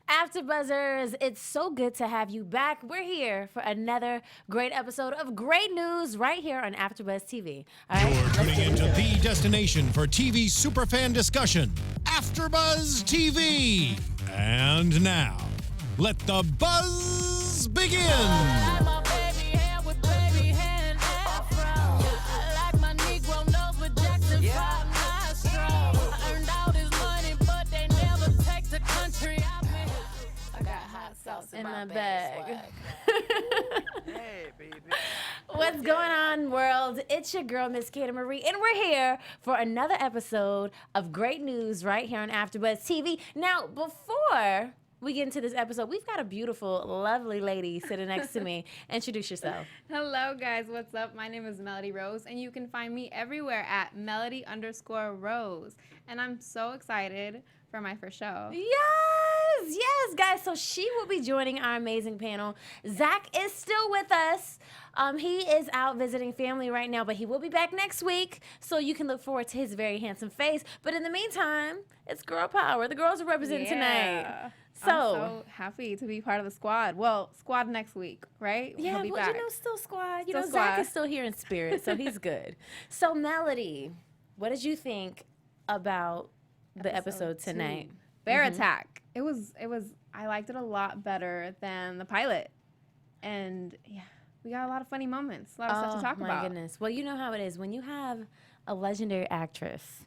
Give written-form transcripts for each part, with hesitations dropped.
AfterBuzzers, it's so good to have you back. We're here for another great episode of great news right here on AfterBuzz TV. All right, you're tuning into the destination for TV superfan discussion, AfterBuzz TV. And now, let the buzz begin. In my bag. Hey, baby. What's going on, world? It's your girl, Miss Candi Marie, and we're here for another episode of great news right here on AfterBuzz TV. Now, before we get into this episode, we've got a beautiful, lovely lady sitting next to me. Introduce yourself. Hello, guys. What's up? My name is Melody Rose, and you can find me everywhere at Melody_Rose. And I'm so excited for my first show. Yes, guys. So she will be joining our amazing panel. Zach is still with us. He is out visiting family right now, but he will be back next week. So you can look forward to his very handsome face. But in the meantime, it's girl power. The girls are representing tonight. So I'm so happy to be part of the squad. Well, squad next week, right? Yeah, we'll be well, back. you know, still squad. You Still know, squad. Zach is still here in spirit, so he's good. So, Melody, what did you think about the episode tonight? Bear Attack. It was. I liked it a lot better than the pilot, and yeah, we got a lot of funny moments, a lot of stuff to talk about. Oh my goodness! Well, you know how it is when you have a legendary actress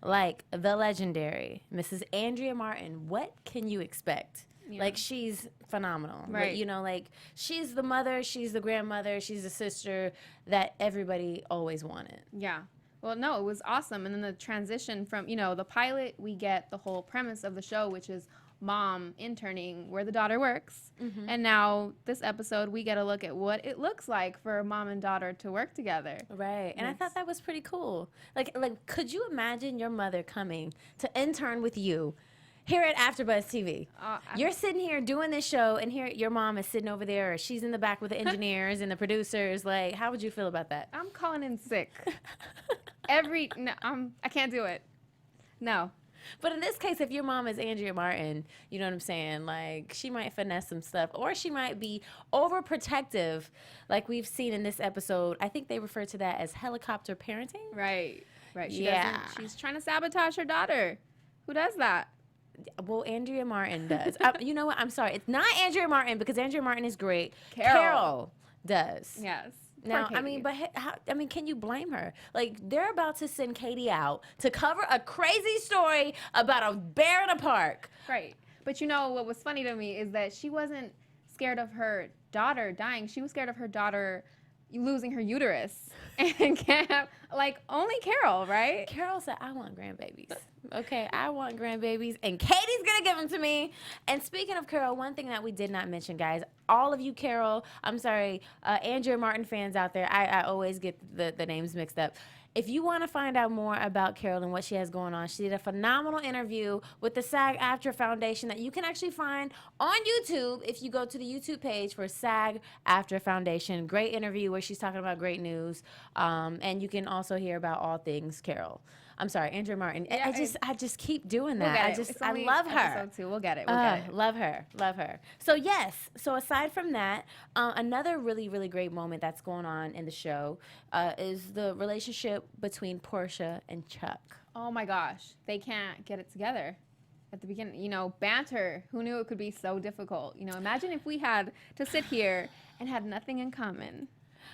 like the legendary Mrs. Andrea Martin. What can you expect? Yeah. Like, she's phenomenal. Right. But, you know, like, she's the mother, she's the grandmother, she's the sister that everybody always wanted. Yeah. Well, no, it was awesome. And then the transition from, you know, the pilot, we get the whole premise of the show, which is mom interning where the daughter works. Mm-hmm. And now this episode, we get a look at what it looks like for mom and daughter to work together. Right. And I thought that was pretty cool. Like, could you imagine your mother coming to intern with you here at AfterBuzz TV? You're sitting here doing this show, and here your mom is sitting over there, or she's in the back with the engineers and the producers. Like, how would you feel about that? I'm calling in sick. I can't do it. No. But in this case, if your mom is Andrea Martin, you know what I'm saying? Like, she might finesse some stuff, or she might be overprotective, like we've seen in this episode. I think they refer to that as helicopter parenting. Right. Yeah. She's trying to sabotage her daughter. Who does that? Well, Andrea Martin does. You know what? I'm sorry. It's not Andrea Martin, because Andrea Martin is great. Carol does. Yes. Now, Poor I mean, Katie. but can you blame her? Like, they're about to send Katie out to cover a crazy story about a bear in a park. Right. But you know what was funny to me is that she wasn't scared of her daughter dying. She was scared of her daughter losing her uterus. And kept, like, only Carol, right? Carol said, I want grandbabies. Okay, I want grandbabies, and Katie's going to give them to me. And speaking of Carol, one thing that we did not mention, guys, all of you Andrea Martin fans out there, I always get the names mixed up. If you want to find out more about Carol and what she has going on, she did a phenomenal interview with the SAG-AFTRA Foundation that you can actually find on YouTube if you go to the YouTube page for SAG-AFTRA Foundation. Great interview where she's talking about great news, and you can also hear about all things Carol. I'm sorry, Andrea Martin. Yeah, I just keep doing that. I love her. Episode 2. We'll get it. We'll get it. Love her. So yes. So aside from that, another really, really great moment that's going on in the show is the relationship between Portia and Chuck. Oh my gosh, they can't get it together. At the beginning, you know, banter. Who knew it could be so difficult? You know, imagine if we had to sit here and had nothing in common.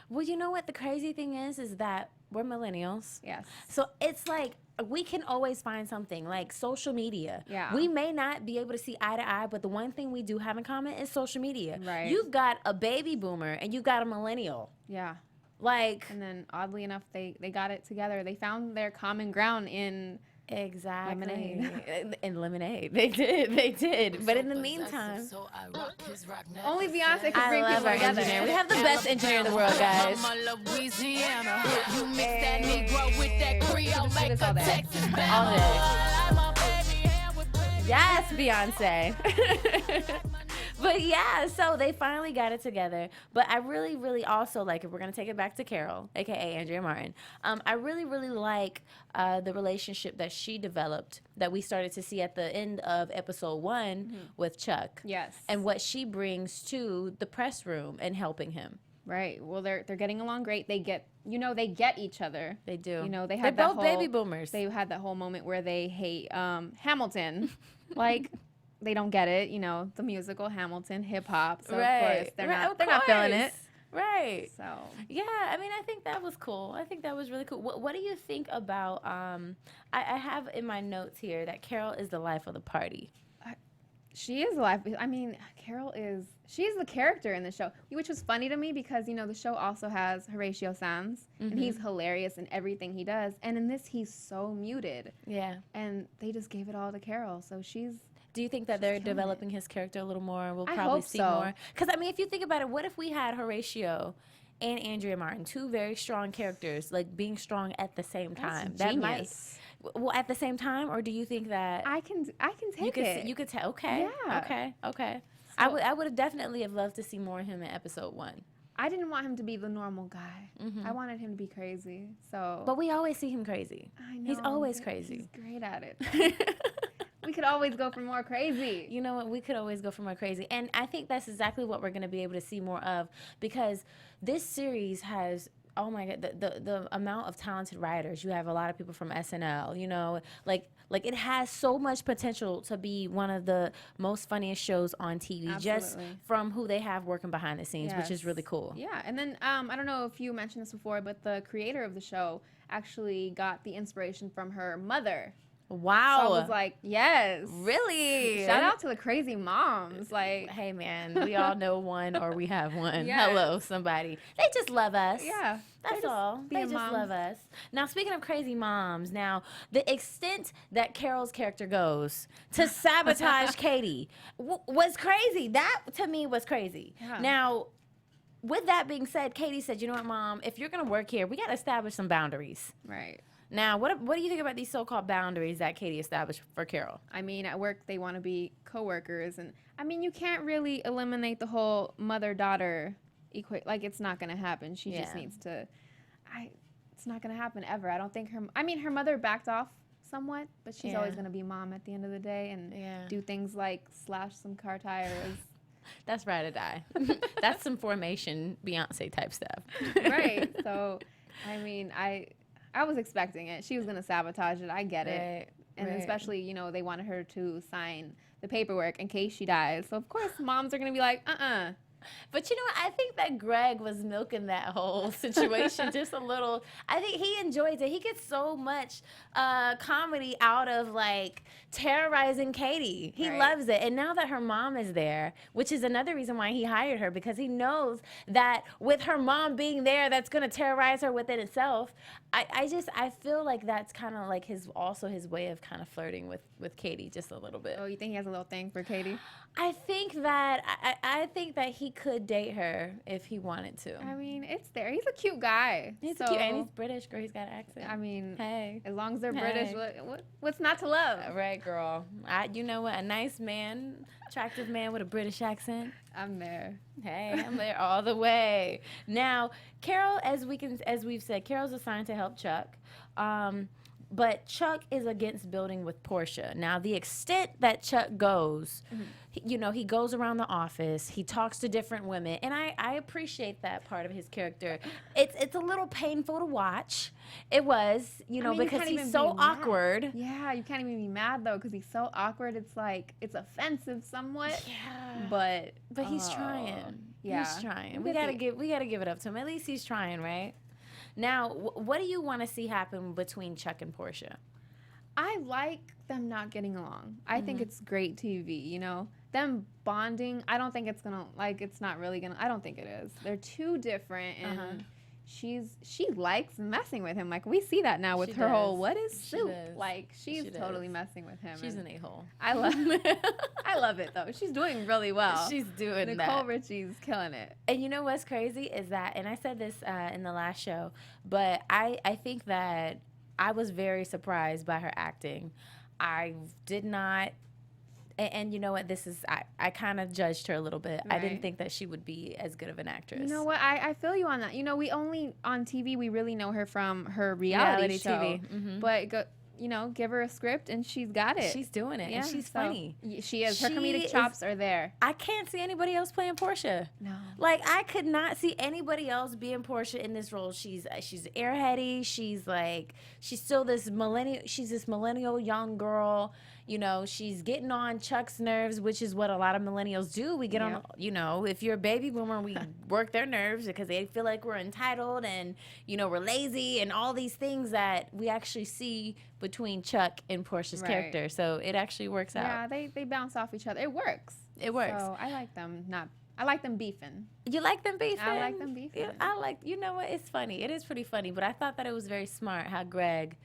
Well, you know what the crazy thing is that we're millennials. Yes. So it's like we can always find something, like social media. Yeah. We may not be able to see eye to eye, but the one thing we do have in common is social media. Right. You've got a baby boomer and you've got a millennial. Yeah. Like. And then oddly enough, they got it together. They found their common ground in Exactly. Lemonade. In Lemonade. They did. But in the meantime, only Beyonce can I bring love people our together. engineer. We have the best engineer in the world, guys. You mix that Negro with that Creole, make this all a day. Texas All day. Yes, Beyonce. But yeah, so they finally got it together. But I really, really also like, if we're gonna take it back to Carol, aka Andrea Martin, I really, really like the relationship that she developed that we started to see at the end of episode 1 with Chuck. Yes. And what she brings to the press room and helping him. Right. Well, they're getting along great. They get each other. They do. You know, they They're had that both whole, baby boomers. They had that whole moment where they hate Hamilton. Like, they don't get it. You know, the musical Hamilton, hip hop. So right. of course they're Right, not of they're not feeling it. course. Right. So yeah, I mean, I think that was cool. I think that was really cool. What do you think about? I have in my notes here that Carol is the life of the party. she is alive. I mean, she's the character in the show, which was funny to me because, you know, the show also has Horatio Sanz, and he's hilarious in everything he does. And in this, he's so muted. Yeah. And they just gave it all to Carol. So Do you think that they're developing his character a little more? We'll I probably hope see so. more. Because, I mean, if you think about it, what if we had Horatio and Andrea Martin, two very strong characters, like being strong at the same time? That's That might. genius. Well, at the same time, or do you think that I can take it. you could tell? Okay. Yeah. Okay. So- I would have definitely have loved to see more of him in episode 1. I didn't want him to be the normal guy. I wanted him to be crazy. So, But we always see him crazy. I know He's always but crazy. He's great at it. We could always go for more crazy. You know what? We could always go for more crazy. And I think that's exactly what we're going to be able to see more of, because this series has, oh my God, the amount of talented writers. You have a lot of people from SNL, you know, like it has so much potential to be one of the most funniest shows on TV, just Absolutely. from who they have working behind the scenes, which is really cool. Yeah, and then I don't know if you mentioned this before, but the creator of the show actually got the inspiration from her mother. Wow. So I was like, yes. Really? Shout out to the crazy moms. Like, Hey, man, we all know one or we have one. Yes. Hello, somebody. They just love us. yeah. That's they're all. They being just moms. love us. Now, speaking of crazy moms, now, the extent that Carol's character goes to sabotage Katie was crazy. That, to me, was crazy. Yeah. Now, with that being said, Katie said, you know what, Mom? If you're going to work here, we got to establish some boundaries. Right. Now, what do you think about these so-called boundaries that Katie established for Carol? I mean, at work, they want to be coworkers. And, I mean, you can't really eliminate the whole mother-daughter equate. Like, it's not going to happen. She just Yeah. needs to... It's not going to happen ever. I don't think her mother backed off somewhat, but she's Yeah. always going to be mom at the end of the day and do things like slash some car tires. That's ride or die. That's some Formation Beyonce type stuff. Right. So, I mean, I was expecting it. She was going to sabotage it. I get it. Right, And right. especially, you know, they wanted her to sign the paperwork in case she dies. So, of course, moms are going to be like, But you know what? I think that Greg was milking that whole situation just a little. I think he enjoys it. He gets so much comedy out of, like, terrorizing Katie. He Right. loves it. And now that her mom is there, which is another reason why he hired her, because he knows that with her mom being there, that's going to terrorize her within itself. I feel like that's kind of like his way of kind of flirting with Katie just a little bit. Oh, you think he has a little thing for Katie? I think that he could date her if he wanted to. I mean, it's there. He's a cute guy. He's so, cute, and he's British, girl. He's got an accent. I mean, Hey. as long as they're Hey. British, what's not to love? Right, girl. You know what? A nice man, attractive man with a British accent. I'm there. Hey, I'm there all the way. Now, Carol, as we've said, Carol's assigned to help Chuck. But Chuck is against building with Portia. Now, the extent that Chuck goes, he goes around the office, he talks to different women, and I appreciate that part of his character. It's a little painful to watch. It was, I mean, you because can't he's even so be mad. awkward. Yeah, you can't even be mad though, because he's so awkward. It's like it's offensive somewhat. Yeah. But He's trying. Yeah. He's trying. You We get gotta give it up to him. At least he's trying, right? Now, what do you want to see happen between Chuck and Portia? I like them not getting along. I think it's great TV, you know? Them bonding, I don't think it's gonna, it's not really gonna, I don't think it is. They're too different, and she likes messing with him. Like, we see that now with She her whole, does. what is She soup? does. Like, she's She totally does. messing with him. She's and an a-hole. I love it, though. She's doing really well. She's doing Nicole that. Richie's killing it. And you know what's crazy is that, and I said this in the last show, but I think that I was very surprised by her acting. I did not And you know what? This is I kind of judged her a little bit. I didn't Right. think that she would be as good of an actress. You know what? I feel you on that. You know, we only on TV we really know her from her reality show. TV. Mhm. But give her a script and she's got it. She's doing it, Yeah, and she's so funny. She is. Her She comedic is- chops are there. I can't see anybody else playing Portia. No. Like I could not see anybody else being Portia in this role. She's airheady. She's still this millennial. She's this millennial young girl. You know, she's getting on Chuck's nerves, which is what a lot of millennials do. We get on, you know, if you're a baby boomer, we work their nerves because they feel like we're entitled and, you know, we're lazy and all these things that we actually see between Chuck and Portia's Right. character. So it actually works out. Yeah, they bounce off each other. It works. It works. So I like them. I like them beefing. You like them beefing? I like them beefing. Yeah, you know what? It's funny. It is pretty funny, but I thought that it was very smart how Greg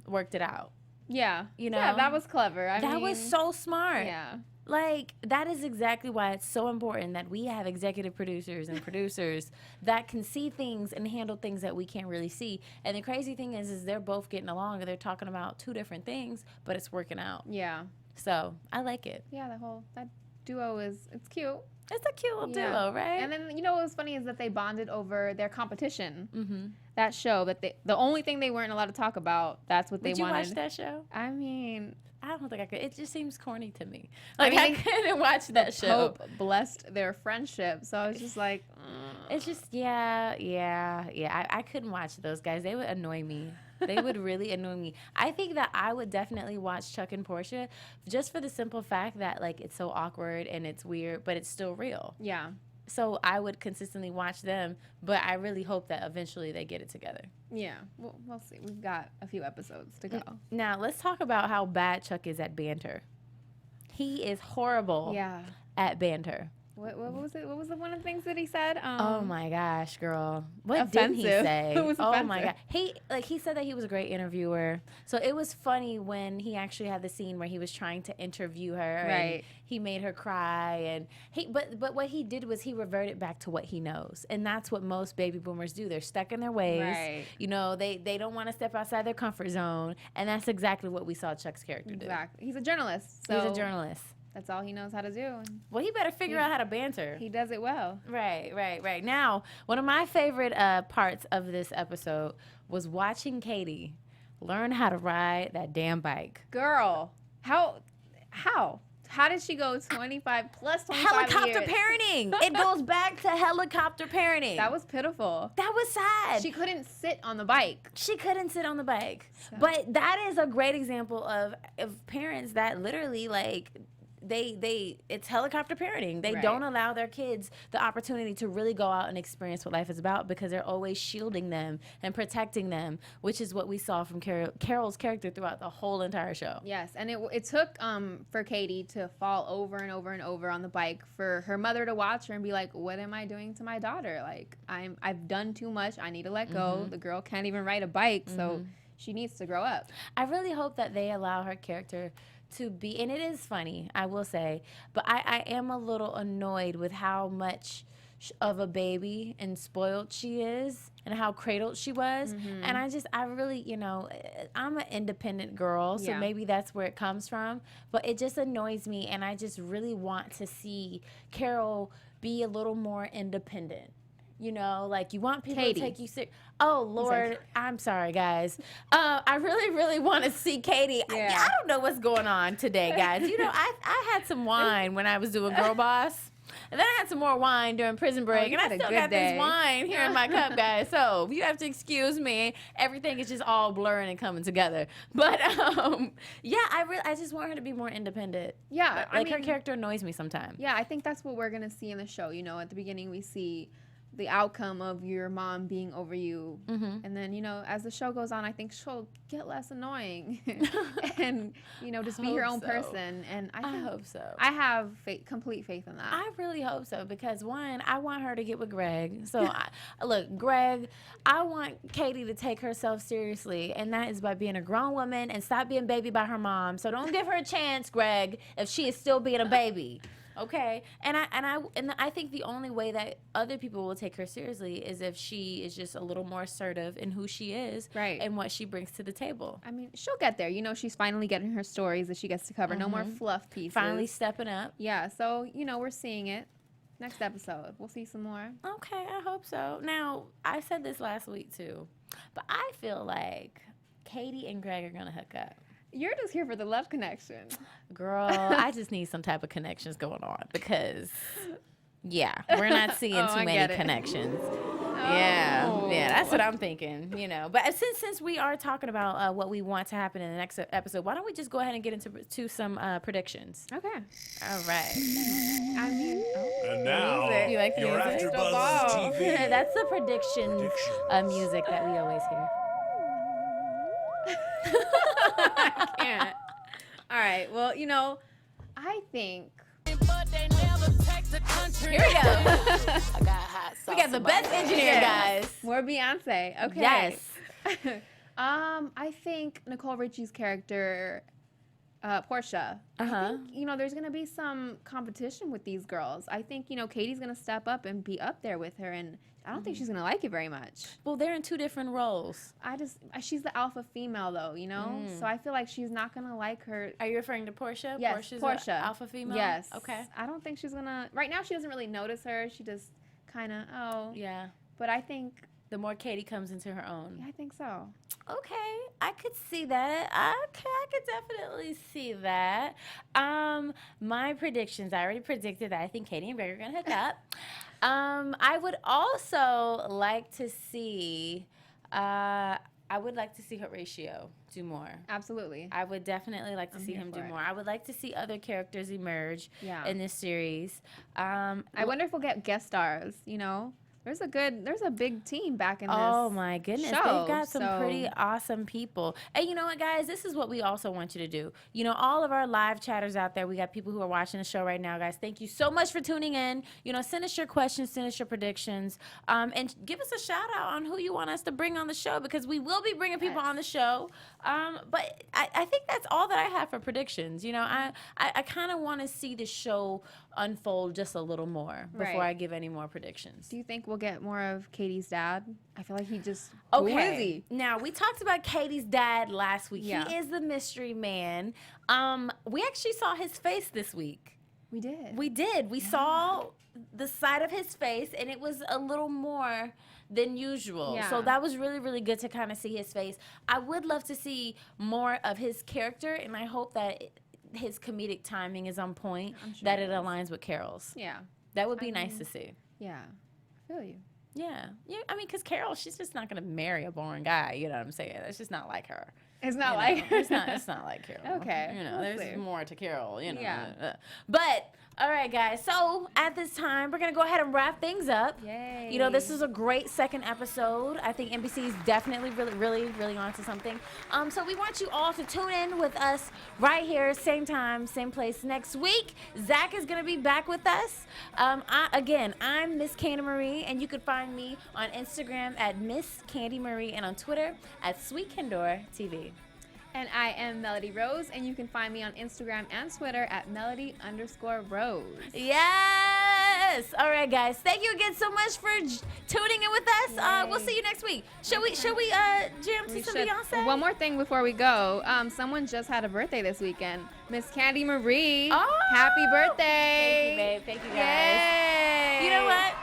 worked it out. Yeah. You Yeah, know? that was clever. That was so smart. Yeah. Like, that is exactly why it's so important that we have executive producers and producers that can see things and handle things that we can't really see. And the crazy thing is they're both getting along and they're talking about two different things, but it's working out. Yeah. So, I like it. Yeah, that duo it's cute. It's a cute little Yeah. duo, right? And then, you know what was funny is that they bonded over their competition. Mm-hmm. That show, that the only thing they weren't allowed to talk about, that's what they Did you wanted. watch that show? I mean, I don't think I could. It just seems corny to me. I Like, I mean, couldn't watch that show. Pope blessed their friendship. So I was just like, It's just, yeah. I couldn't watch those guys. They would annoy me. They would really annoy me. I think that I would definitely watch Chuck and Portia just for the simple fact that, like, it's so awkward and it's weird, but it's still real. yeah. So I would consistently watch them, but I really hope that eventually they get it together. Yeah. We'll see. We've got a few episodes to go. Now, let's talk about how bad Chuck is at banter. He is horrible Yeah. at banter. What was it? What was the one of the things that he said? Oh my gosh, girl. What didn't he offensive. say? It was Oh my offensive. god. He said that he was a great interviewer. So it was funny when he actually had the scene where he was trying to interview her and Right. he made her cry and but what he did was he reverted back to what he knows. And that's what most baby boomers do. They're stuck in their ways. Right. You know, they don't want to step outside their comfort zone, and that's exactly what we saw Chuck's character do. Exactly. He's a journalist. So He's a journalist. That's all he knows how to do. And Well, he better figure out how to banter. he does it well. Right. Now, one of my favorite parts of this episode was watching Katie learn how to ride that damn bike. Girl, how did she go 25 plus 25 Helicopter years? parenting. It goes back to helicopter parenting. That was pitiful. That was sad. She couldn't sit on the bike. She couldn't sit on the bike. So- But that is a great example of parents that literally like it's helicopter parenting. They Right. don't allow their kids the opportunity to really go out and experience what life is about because they're always shielding them and protecting them, which is what we saw from Carol's character throughout the whole entire show. Yes, and it took for Katie to fall over and over and over on the bike for her mother to watch her and be like, "What am I doing to my daughter? Like I've done too much. I need to let go. The girl can't even ride a bike, so she needs to grow up." I really hope that they allow her character to be, and it is funny, I will say, but I am a little annoyed with how much of a baby and spoiled she is and how cradled she was. And I really, you know, I'm an independent girl, so Yeah. maybe that's where it comes from, but it just annoys me, and I just really want to see Carol be a little more independent. You know, like you want people Katie. to take you serious. Oh Lord, I'm sorry, guys. I really, really want to see Katie. Yeah. I don't know what's going on today, guys. You know, I had some wine when I was doing Girl Boss, and then I had some more wine during Prison Break, you and I had a still good got day. this wine here in my cup, guys. So you have to excuse me. Everything is just all blurring and coming together. But yeah, I just want her to be more independent. Yeah, I Like her mean- character annoys me sometimes. Yeah, I think that's what we're gonna see in the show. You know, at the beginning we see the outcome of your mom being over you, and then you know, as the show goes on, I think she'll get less annoying, and you know, just be her Hope own so. person. And I think hope so. I have complete faith in that. I really hope so because one, I want her to get with Greg. So look, Greg, I want Katie to take herself seriously, and that is by being a grown woman and stop being baby by her mom. So don't give her a chance, Greg, if she is still being a baby. Okay, and I think the only way that other people will take her seriously is if she is just a little more assertive in who she is, Right. and what she brings to the table. I mean, she'll get there. You know, she's finally getting her stories that she gets to cover. No more fluff pieces. Finally stepping up. Yeah, so, you know, we're seeing it. Next episode, we'll see some more. Okay, I hope so. Now, I said this last week too, but I feel like Katie and Greg are gonna hook up. You're just here for the love connection. Girl, I just need some type of connections going on because, yeah, we're not seeing Oh, too I many get it. connections. Oh. Yeah, that's what I'm thinking, you know. But since we are talking about what we want to happen in the next episode, why don't we just go ahead and get into some predictions? Okay. All right. I mean, And now, You like the your music? AfterBuzz TV. That's the predictions music that we always hear. I can't. All right. Well, you know, I think. But they never take the country. Here we go. I got hot sauce. We got the best engineer, guys. More Beyonce. Okay. Yes. I think Nicole Richie's character, Portia. I think, you know, there's gonna be some competition with these girls. I think, you know, Katie's gonna step up and be up there with her, and I don't think she's gonna like it very much. Well, they're in two different roles. She's the alpha female though, you know. So I feel like she's not gonna like her. Are you referring to Portia? Yes, Portia's Portia. a alpha female? Yes. Okay. I don't think she's gonna. Right now, she doesn't really notice her. She just kind of Yeah. But I think. The more Katie comes into her own. Yeah, I think so. Okay, I could see that. Okay, I could definitely see that. My predictions, I already predicted that I think Katie and Greg are gonna hook up. I would also like to see, Horatio do more. Absolutely. I would definitely like to see here him for do it. more. I would like to see other characters emerge Yeah. in this series. I wonder if we'll get guest stars. You know, there's a big team back in this. Oh my goodness, show, they've got some so- pretty awesome people. And you know what, guys, this is what we also want you to do. You know, all of our live chatters out there, we got people who are watching the show right now, guys. Thank you so much for tuning in. You know, send us your questions, send us your predictions, and give us a shout out on who you want us to bring on the show, because we will be bringing people on the show. But I think that's all that I have for predictions. You know, I kind of want to see the show unfold just a little more before Right. I give any more predictions. Do you think we'll get more of Katie's dad? I feel like he just. Okay. Who is he? Now, we talked about Katie's dad last week. Yeah. He is the mystery man. We actually saw his face this week. We did. We did. We saw the side of his face, and it was a little more than usual. Yeah. So that was really, really good to kind of see his face. I would love to see more of his character, and I hope that his comedic timing is on point, I'm sure that it it aligns with Carol's. Yeah. That would be nice to see. Yeah. I feel you. Yeah. I mean, because Carol, she's just not going to marry a boring guy. You know what I'm saying? That's just not like her. It's not You like. know, it's not like Carol. Okay, You know, we'll there's see. more to Carol, you know. Yeah. But all right, guys. So at this time, we're gonna go ahead and wrap things up. Yay. You know, this is a great second episode. I think NBC is definitely really onto something. So we want you all to tune in with us right here, same time, same place next week. Zach is gonna be back with us. I'm Miss Candy Marie, and you can find me on Instagram at Miss Candy Marie and on Twitter at Sweet Kendora TV. And I am Melody Rose, and you can find me on Instagram and Twitter at Melody_Rose. Yes. All right, guys. Thank you again so much for tuning in with us. We'll see you next week. Shall we jam to We some should- Beyonce? One more thing before we go. Someone just had a birthday this weekend. Miss Candy Marie. Oh! Happy Thank you, birthday. babe. Thank you, guys. Yay. You know what?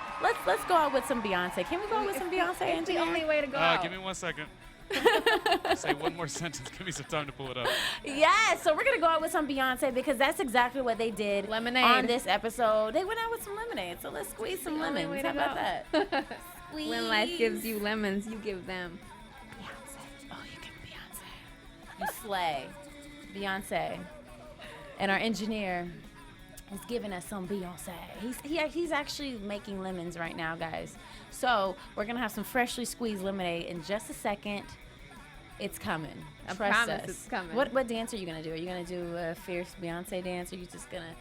Let's go out with some Beyonce. Can we go out with some Beyonce? It's the engineer? only way to go out. Give me 1 second. Say one more sentence. Give me some time to pull it up. Yes, so we're gonna go out with some Beyonce because that's exactly what they did Lemonade. on this episode. They went out with some lemonade, so let's squeeze some the only lemons. way How to about go. that? Squeeze. When life gives you lemons, you give them. Beyonce. Oh, you give Beyonce. You slay. Beyonce. And our engineer is giving us some Beyonce. He's actually making lemons right now, guys. So we're gonna have some freshly squeezed lemonade in just a second. It's coming. I Trust promise us. it's coming. What dance are you gonna do? Are you gonna do a fierce Beyonce dance, or are you just gonna,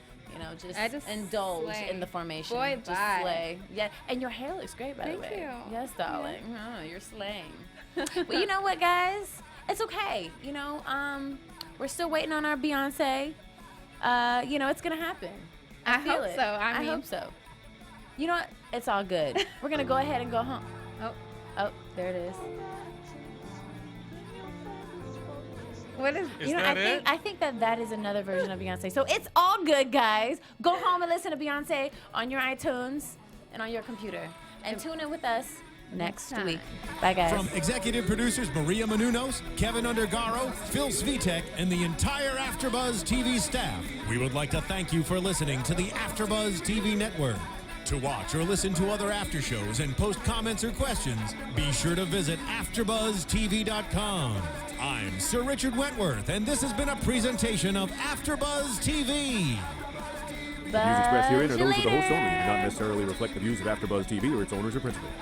I just indulge slay. in the formation? Boy, just bye. slay. Yeah, and your hair looks great, by Thank the way. you. Yes, darling. You're slaying. But you know what, guys? It's okay. We're still waiting on our Beyonce. It's gonna happen. I feel hope it. so. I mean, hope so. You know what? It's all good. We're gonna go ahead and go home. Oh, there it is. what is? Is You know, that it? I think that is another version of Beyonce. So it's all good, guys. Go home and listen to Beyonce on your iTunes and on your computer, and tune in with us next time. week. Bye, guys. From executive producers Maria Menounos, Kevin Undergaro, Phil Svitek, and the entire AfterBuzz TV staff, we would like to thank you for listening to the AfterBuzz TV network. To watch or listen to other after shows and post comments or questions, be sure to visit AfterBuzzTV.com. I'm Sir Richard Wentworth, and this has been a presentation of AfterBuzz TV. The views expressed herein are Buzz you those of the host only and do later. not necessarily reflect the views of AfterBuzz TV or its owners or principals.